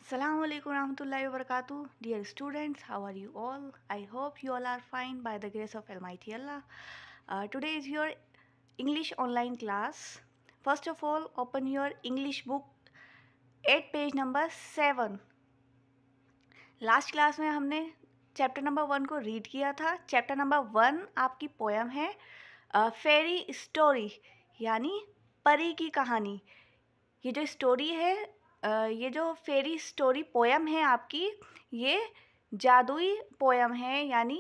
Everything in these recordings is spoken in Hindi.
Assalamu alaikum warahmatullahi wabarakatuh. Dear students, how are you all? I hope you all are fine by the grace of Almighty Allah. Today is your English online class. First of all, open your English book 8 page number 7. Last class में हमने चैप्टर नंबर 1 को रीड किया था. चैप्टर नंबर 1 आपकी पोएम है फेरी स्टोरी, यानी परी की कहानी. ये जो स्टोरी है, ये जो फेरी स्टोरी पोएम है आपकी, ये जादुई पोएम है, यानी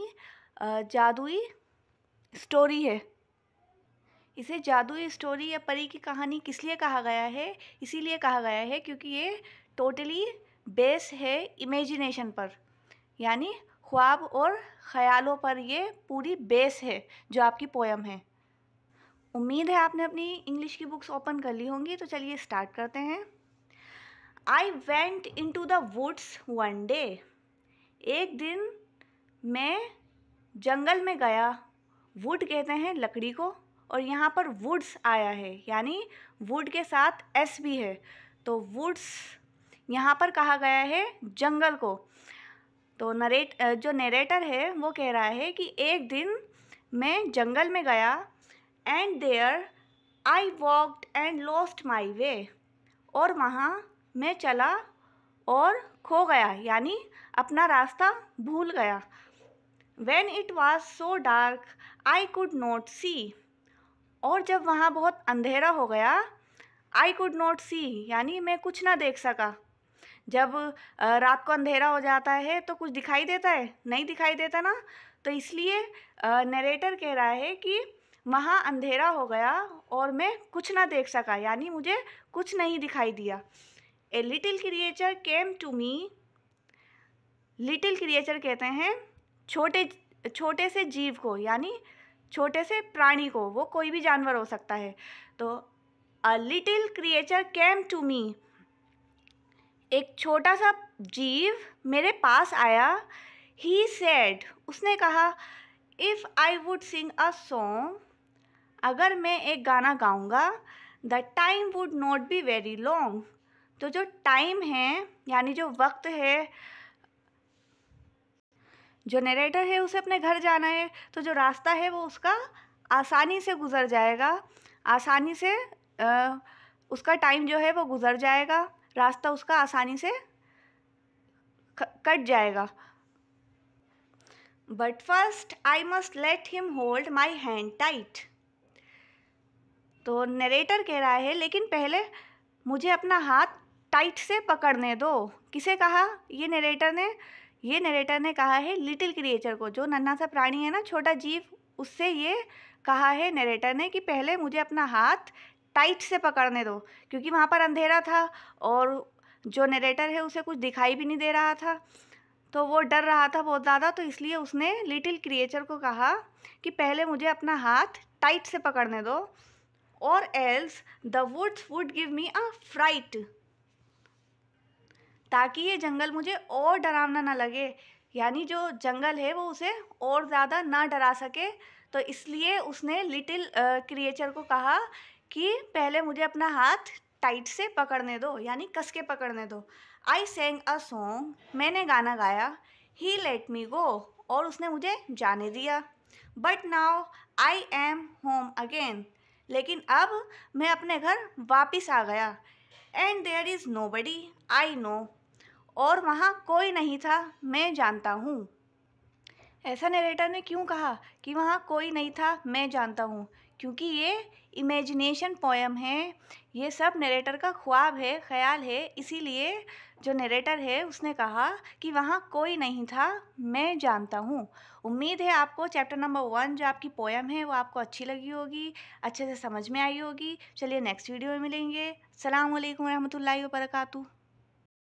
जादुई स्टोरी है. इसे जादुई स्टोरी या परी की कहानी किस लिए कहा गया है? इसीलिए कहा गया है क्योंकि ये टोटली बेस है इमेजिनेशन पर, यानी ख्वाब और ख़यालों पर ये पूरी बेस है जो आपकी पोएम है. उम्मीद है आपने अपनी इंग्लिश की बुक्स ओपन कर ली होंगी, तो चलिए स्टार्ट करते हैं. I went into the woods one day. एक दिन मैं जंगल में गया. वुड कहते हैं लकड़ी को, और यहाँ पर वुड्स आया है, यानी वुड के साथ एस भी है, तो वुड्स यहाँ पर कहा गया है जंगल को. तो जो नरेटर है वो कह रहा है कि एक दिन मैं जंगल में गया, and there I walked and lost my way. और वहाँ मैं चला और खो गया, यानी अपना रास्ता भूल गया. When it was so dark, I could not see. और जब वहाँ बहुत अंधेरा हो गया, I could not see, यानी मैं कुछ ना देख सका. जब रात को अंधेरा हो जाता है तो कुछ दिखाई देता है? नहीं दिखाई देता ना. तो इसलिए नरेटर कह रहा है कि वहाँ अंधेरा हो गया और मैं कुछ ना देख सका, यानी मुझे कुछ नहीं दिखाई दिया. A little creature came to me. Little creature कहते हैं छोटे से जीव को, यानी छोटे से प्राणी को. वो कोई भी जानवर हो सकता है. तो a little creature came to me, एक छोटा सा जीव मेरे पास आया. ही सेड, उसने कहा, if I would sing a song, अगर मैं एक गाना गाऊंगा, the time would not be very long. तो जो टाइम है, यानी जो वक्त है, जो नरेटर है उसे अपने घर जाना है, तो जो रास्ता है वो उसका आसानी से गुज़र जाएगा. आसानी से उसका टाइम जो है वो गुज़र जाएगा, रास्ता उसका आसानी से कट जाएगा. But first I must let him hold my hand tight. तो नरेटर कह रहा है लेकिन पहले मुझे अपना हाथ टाइट से पकड़ने दो. किसे कहा? ये नरेटर ने कहा है लिटिल क्रिएचर को, जो नन्हा सा प्राणी है ना, छोटा जीव, उससे ये कहा है नरेटर ने कि पहले मुझे अपना हाथ टाइट से पकड़ने दो, क्योंकि वहाँ पर अंधेरा था और जो नरेटर है उसे कुछ दिखाई भी नहीं दे रहा था, तो वो डर रहा था बहुत ज़्यादा. तो इसलिए उसने लिटिल क्रिएचर को कहा कि पहले मुझे अपना हाथ टाइट से पकड़ने दो, और else the woods would give me a fright, ताकि ये जंगल मुझे और डरावना ना लगे, यानी जो जंगल है वो उसे और ज़्यादा ना डरा सके. तो इसलिए उसने लिटिल क्रिएचर को कहा कि पहले मुझे अपना हाथ टाइट से पकड़ने दो, यानी कस के पकड़ने दो. आई सेंग अ सॉन्ग, मैंने गाना गाया. ही लेट मी गो, और उसने मुझे जाने दिया. But now I am home again, लेकिन अब मैं अपने घर वापस आ गया. And there is nobody I know, और वहाँ कोई नहीं था, मैं जानता हूँ. ऐसा नरेटर ने क्यों कहा कि वहाँ कोई नहीं था, मैं जानता हूँ? क्योंकि ये इमेजिनेशन पोएम है, ये सब नरेटर का ख्वाब है, ख्याल है. इसीलिए जो नरेटर है उसने कहा कि वहाँ कोई नहीं था, मैं जानता हूँ. उम्मीद है आपको चैप्टर नंबर 1 जो आपकी पोएम है वो आपको अच्छी लगी होगी, अच्छे से समझ में आई होगी. चलिए नेक्स्ट वीडियो में मिलेंगे. अस्सलाम वालेकुम रहमतुल्लाहि व बरकातुहू.